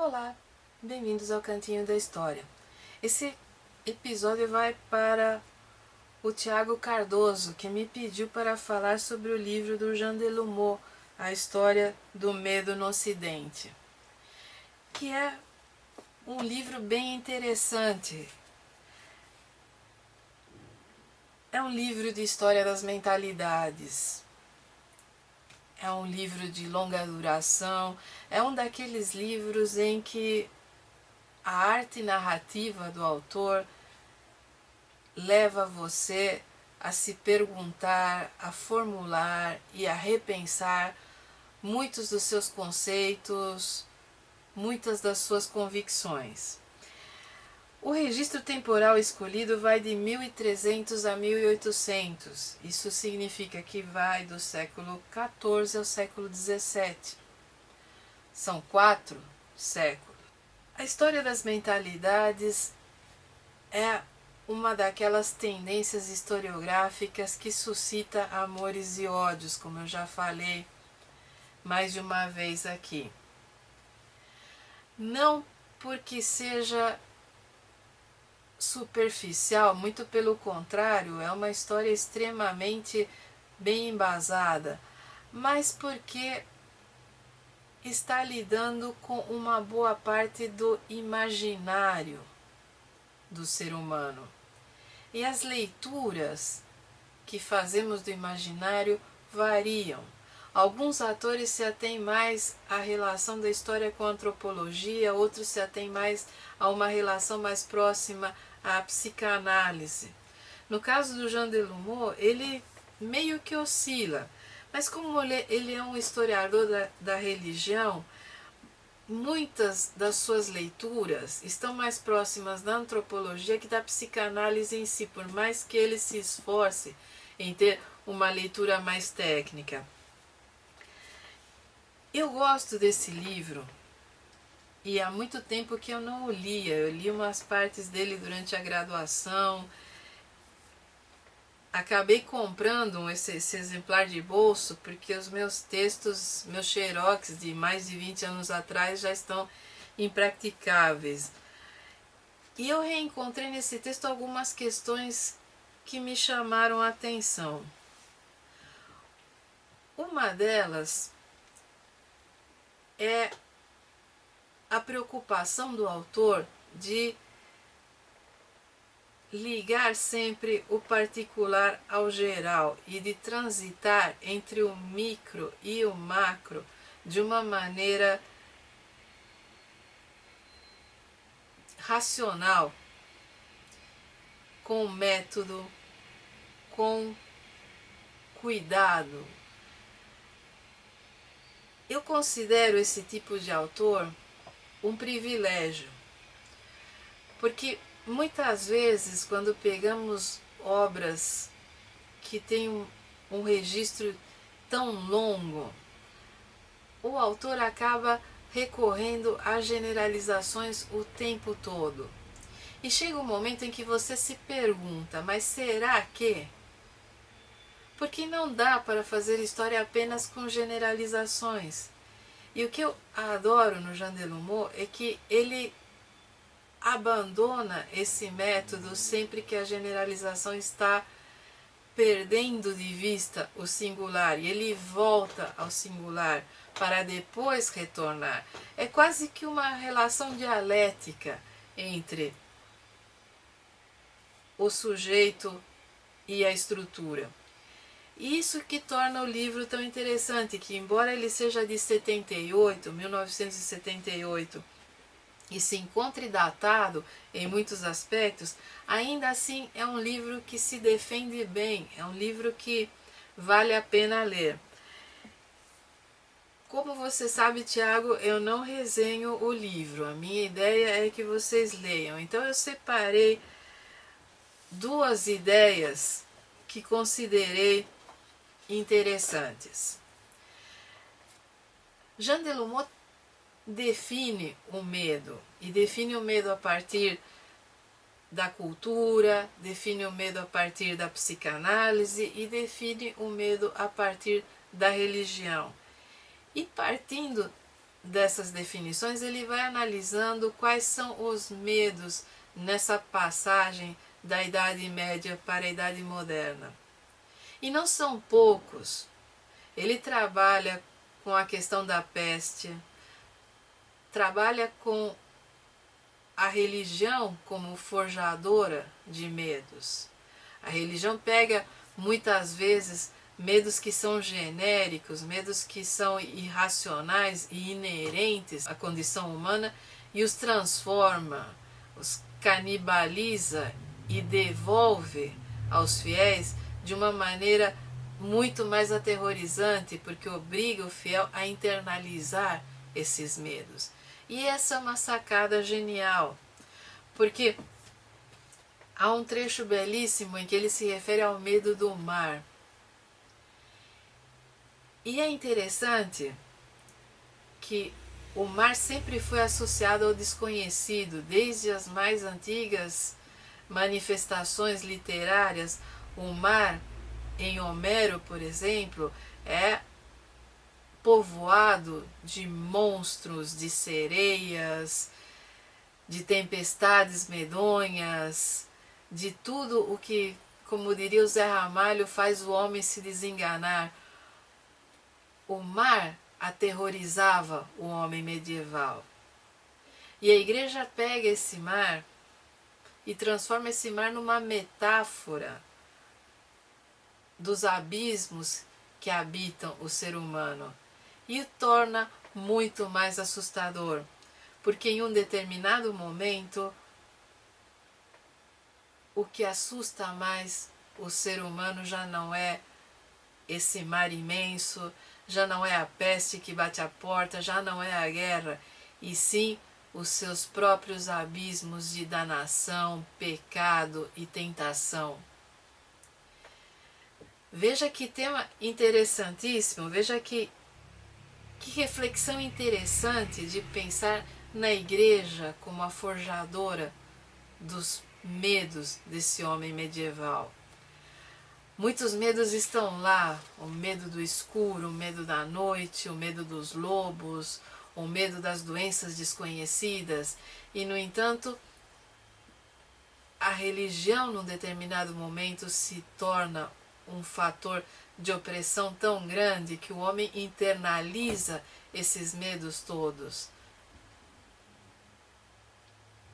Olá, bem-vindos ao Cantinho da História. Esse episódio vai para o Tiago Cardoso, que me pediu para falar sobre o livro do Jean Delumeau, A História do Medo no Ocidente, que é um livro bem interessante. É um livro de história das mentalidades. É um livro de longa duração. É um daqueles livros em que a arte narrativa do autor leva você a se perguntar, a formular e a repensar muitos dos seus conceitos, muitas das suas convicções. O registro temporal escolhido vai de 1300 a 1800. Isso significa que vai do século XIV ao século XVII. São 4 séculos. A história das mentalidades é uma daquelas tendências historiográficas que suscita amores e ódios, como eu já falei mais de uma vez aqui. Não porque seja superficial, muito pelo contrário, é uma história extremamente bem embasada, mas porque está lidando com uma boa parte do imaginário do ser humano. E as leituras que fazemos do imaginário variam. Alguns atores se atêm mais à relação da história com a antropologia, outros se atêm mais a uma relação mais próxima à psicanálise. No caso do Jean Delumeau, ele meio que oscila, mas como ele é um historiador da religião, muitas das suas leituras estão mais próximas da antropologia que da psicanálise em si, por mais que ele se esforce em ter uma leitura mais técnica. Eu gosto desse livro e há muito tempo que eu não o lia. Eu li umas partes dele durante a graduação. Acabei comprando esse exemplar de bolso porque os meus textos, meus xerox de mais de 20 anos atrás já estão impraticáveis. E eu reencontrei nesse texto algumas questões que me chamaram a atenção. Uma delas é a preocupação do autor de ligar sempre o particular ao geral e de transitar entre o micro e o macro de uma maneira racional, com método, com cuidado. Eu considero esse tipo de autor um privilégio, porque muitas vezes quando pegamos obras que têm um registro tão longo, o autor acaba recorrendo a generalizações o tempo todo. E chega um momento em que você se pergunta, mas será que? Porque não dá para fazer história apenas com generalizações. E o que eu adoro no Jean Delumeau é que ele abandona esse método sempre que a generalização está perdendo de vista o singular, e ele volta ao singular para depois retornar. É quase que uma relação dialética entre o sujeito e a estrutura. Isso que torna o livro tão interessante, que embora ele seja de 1978, e se encontre datado em muitos aspectos, ainda assim é um livro que se defende bem, é um livro que vale a pena ler. Como você sabe, Tiago, eu não resenho o livro, a minha ideia é que vocês leiam. Então eu separei duas ideias que considerei interessantes. Jean Delumeau define o medo, e define o medo a partir da cultura, define o medo a partir da psicanálise e define o medo a partir da religião. E partindo dessas definições, ele vai analisando quais são os medos nessa passagem da Idade Média para a Idade Moderna. E não são poucos. Ele trabalha com a questão da peste, trabalha com a religião como forjadora de medos. A religião pega muitas vezes medos que são genéricos, medos que são irracionais e inerentes à condição humana e os transforma, os canibaliza e devolve aos fiéis de uma maneira muito mais aterrorizante, porque obriga o fiel a internalizar esses medos. E essa é uma sacada genial, porque há um trecho belíssimo em que ele se refere ao medo do mar. E é interessante que o mar sempre foi associado ao desconhecido, desde as mais antigas manifestações literárias. O mar, em Homero, por exemplo, é povoado de monstros, de sereias, de tempestades medonhas, de tudo o que, como diria o Zé Ramalho, faz o homem se desenganar. O mar aterrorizava o homem medieval. E a igreja pega esse mar e transforma esse mar numa metáfora dos abismos que habitam o ser humano e o torna muito mais assustador, porque em um determinado momento o que assusta mais o ser humano já não é esse mar imenso, já não é a peste que bate à porta, já não é a guerra, e sim os seus próprios abismos de danação, pecado e tentação. Veja que tema interessantíssimo, veja que reflexão interessante de pensar na igreja como a forjadora dos medos desse homem medieval. Muitos medos estão lá, o medo do escuro, o medo da noite, o medo dos lobos, o medo das doenças desconhecidas, e no entanto, a religião num determinado momento se torna um fator de opressão tão grande que o homem internaliza esses medos todos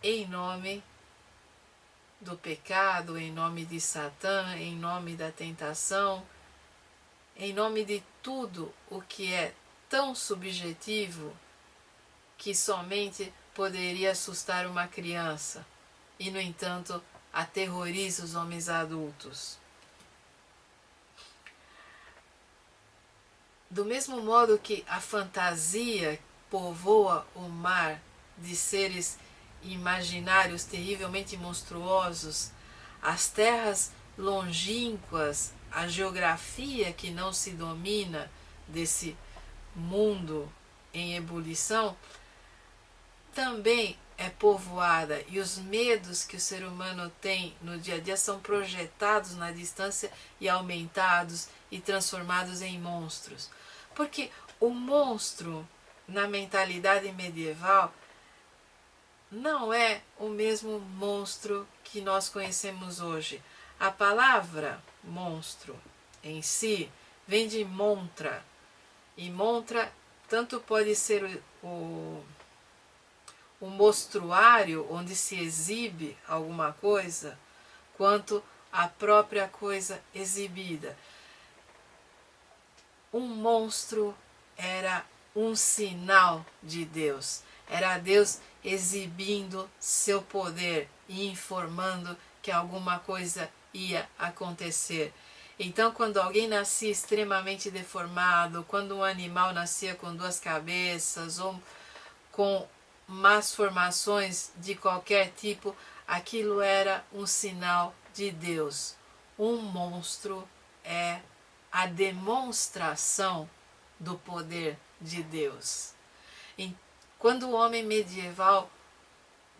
em nome do pecado, em nome de Satã, em nome da tentação, em nome de tudo o que é tão subjetivo que somente poderia assustar uma criança e, no entanto, aterroriza os homens adultos. Do mesmo modo que a fantasia povoa o mar de seres imaginários terrivelmente monstruosos, as terras longínquas, a geografia que não se domina desse mundo em ebulição, também é povoada, e os medos que o ser humano tem no dia a dia são projetados na distância e aumentados e transformados em monstros. Porque o monstro, na mentalidade medieval, não é o mesmo monstro que nós conhecemos hoje. A palavra monstro em si vem de montra, e montra tanto pode ser o mostruário onde se exibe alguma coisa, quanto a própria coisa exibida. Um monstro era um sinal de Deus, era Deus exibindo seu poder e informando que alguma coisa ia acontecer. Então, quando alguém nascia extremamente deformado, quando um animal nascia com duas cabeças ou com más formações de qualquer tipo, aquilo era um sinal de Deus. Um monstro é a demonstração do poder de Deus. Quando o homem medieval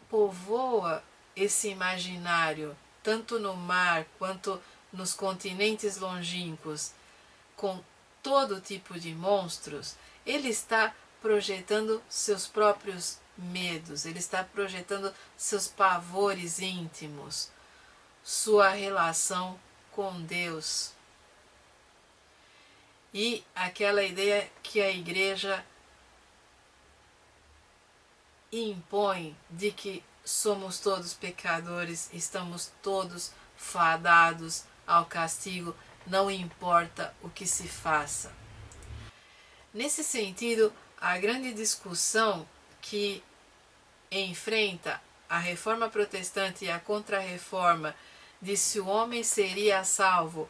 povoa esse imaginário, tanto no mar quanto nos continentes longínquos, com todo tipo de monstros, ele está projetando seus próprios medos, ele está projetando seus pavores íntimos, sua relação com Deus. E aquela ideia que a igreja impõe de que somos todos pecadores, estamos todos fadados ao castigo, não importa o que se faça. Nesse sentido, a grande discussão que enfrenta a reforma protestante e a contra-reforma de se o homem seria salvo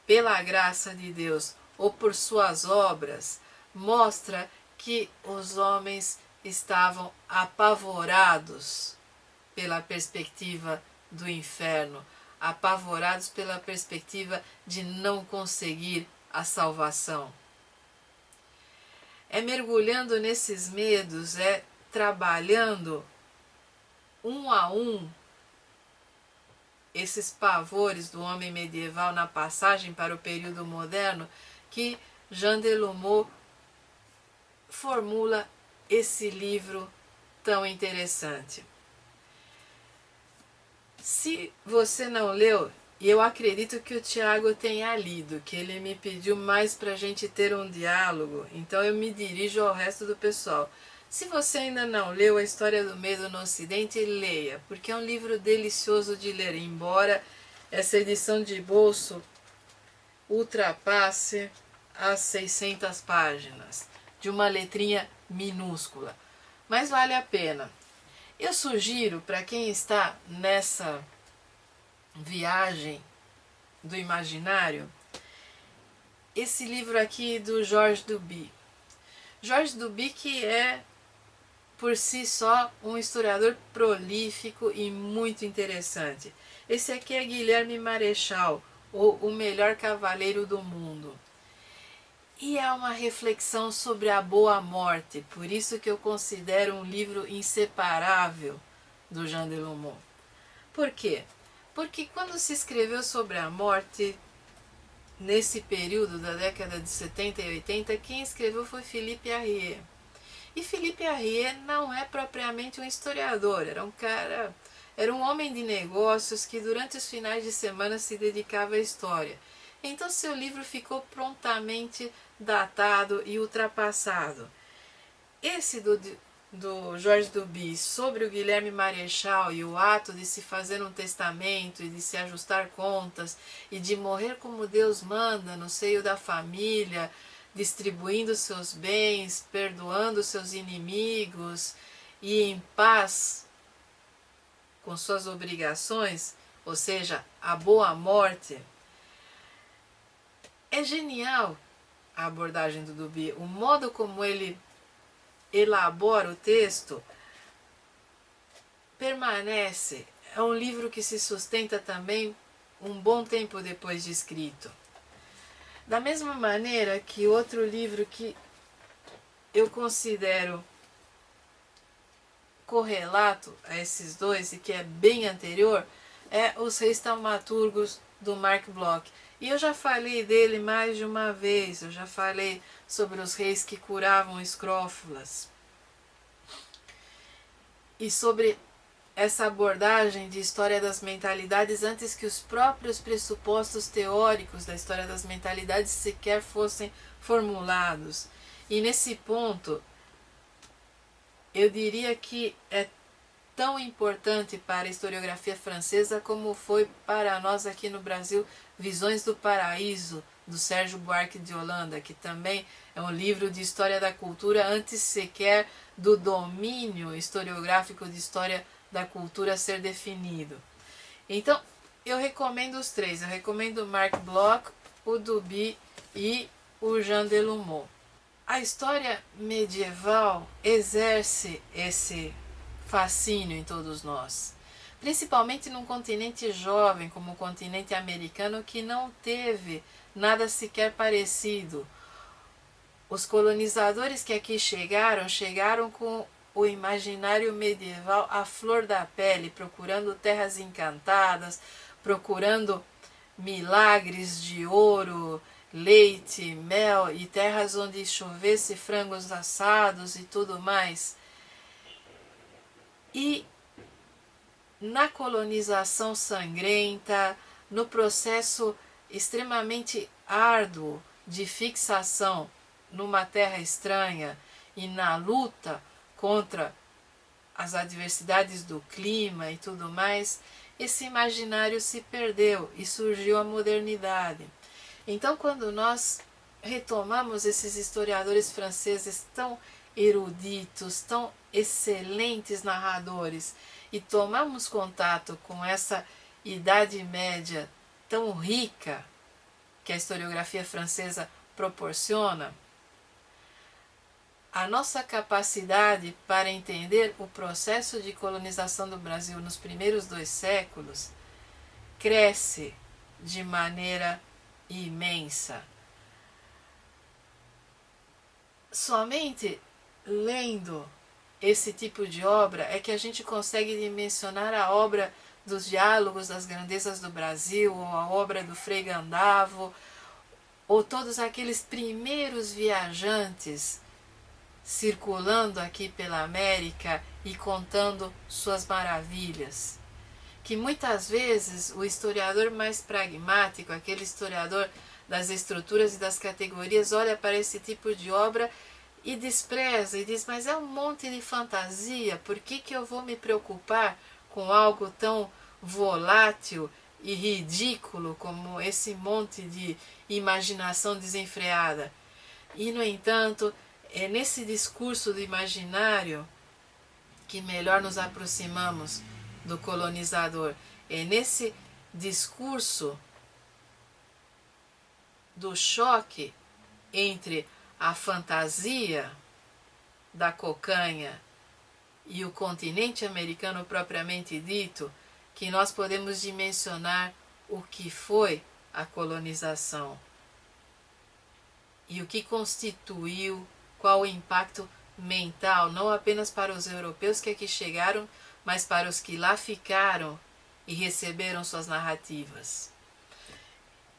pela graça de Deus ou por suas obras, mostra que os homens estavam apavorados pela perspectiva do inferno, apavorados pela perspectiva de não conseguir a salvação. É mergulhando nesses medos, é trabalhando um a um esses pavores do homem medieval na passagem para o período moderno que Jean Delumeau formula esse livro tão interessante. Se você não leu, e eu acredito que o Tiago tenha lido, que ele me pediu mais para a gente ter um diálogo, então eu me dirijo ao resto do pessoal. Se você ainda não leu A História do Medo no Ocidente, leia, porque é um livro delicioso de ler, embora essa edição de bolso ultrapasse as 600 páginas, de uma letrinha minúscula. Mas vale a pena. Eu sugiro para quem está nessa viagem do imaginário, esse livro aqui do Georges Duby. Georges Duby, que é por si só um historiador prolífico e muito interessante. Esse aqui é Guilherme Marechal, ou O Melhor Cavaleiro do Mundo. E é uma reflexão sobre a boa morte, por isso que eu considero um livro inseparável do Jean Delumeau. Por quê? Porque quando se escreveu sobre a morte, nesse período da década de 70 e 80, quem escreveu foi Philippe Arrier. E Philippe Arrier não é propriamente um historiador, era um homem de negócios que durante os finais de semana se dedicava à história. Então seu livro ficou prontamente datado e ultrapassado. Esse do Georges Duby sobre o Guilherme Marechal e o ato de se fazer um testamento e de se ajustar contas e de morrer como Deus manda no seio da família, distribuindo seus bens, perdoando seus inimigos e em paz com suas obrigações, ou seja, a boa morte. É genial a abordagem do Duby, o modo como ele elabora o texto permanece, é um livro que se sustenta também um bom tempo depois de escrito. Da mesma maneira que outro livro que eu considero correlato a esses dois e que é bem anterior é Os Reis Taumaturgos do Mark Bloch. E eu já falei dele mais de uma vez, eu já falei sobre os reis que curavam escrófulas. E sobre essa abordagem de história das mentalidades antes que os próprios pressupostos teóricos da história das mentalidades sequer fossem formulados. E nesse ponto, eu diria que é tão importante para a historiografia francesa como foi para nós aqui no Brasil Visões do Paraíso, do Sérgio Buarque de Holanda, que também é um livro de história da cultura antes sequer do domínio historiográfico de história da cultura ser definido. Então, eu recomendo os três. Eu recomendo o Mark Bloch, o Duby e o Jean Delumeau. A história medieval exerce esse fascínio em todos nós, principalmente num continente jovem como o continente americano que não teve nada sequer parecido. Os colonizadores que aqui chegaram com o imaginário medieval à flor da pele, procurando terras encantadas, procurando milagres de ouro, leite, mel e terras onde chovesse frangos assados e tudo mais. E na colonização sangrenta, no processo extremamente árduo de fixação numa terra estranha e na luta contra as adversidades do clima e tudo mais, esse imaginário se perdeu e surgiu a modernidade. Então, quando nós retomamos esses historiadores franceses tão eruditos, tão excelentes narradores, e tomamos contato com essa Idade Média tão rica que a historiografia francesa proporciona, a nossa capacidade para entender o processo de colonização do Brasil nos primeiros 2 séculos cresce de maneira imensa. Somente lendo esse tipo de obra é que a gente consegue dimensionar a obra dos diálogos das grandezas do Brasil, ou a obra do Frei Gandavo, ou todos aqueles primeiros viajantes circulando aqui pela América e contando suas maravilhas. Que muitas vezes o historiador mais pragmático, aquele historiador das estruturas e das categorias, olha para esse tipo de obra e despreza e diz, mas é um monte de fantasia, por que eu vou me preocupar com algo tão volátil e ridículo como esse monte de imaginação desenfreada? E, no entanto, é nesse discurso do imaginário que melhor nos aproximamos do colonizador. É nesse discurso do choque entre a fantasia da cocanha e o continente americano propriamente dito que nós podemos dimensionar o que foi a colonização e o que constituiu, qual o impacto mental, não apenas para os europeus que aqui chegaram, mas para os que lá ficaram e receberam suas narrativas.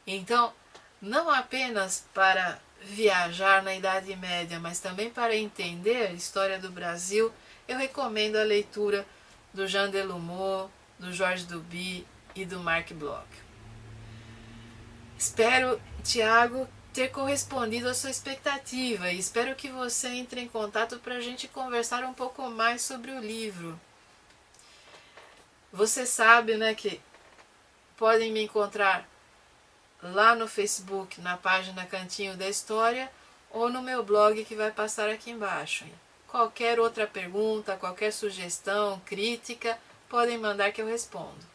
Então, não apenas para viajar na Idade Média, mas também para entender a história do Brasil, eu recomendo a leitura do Jean Delumeau, do Georges Duby e do Marc Bloch. Espero, Tiago, ter correspondido à sua expectativa e espero que você entre em contato para a gente conversar um pouco mais sobre o livro. Você sabe, né, que podem me encontrar lá no Facebook, na página Cantinho da História, ou no meu blog que vai passar aqui embaixo. Qualquer outra pergunta, qualquer sugestão, crítica, podem mandar que eu respondo.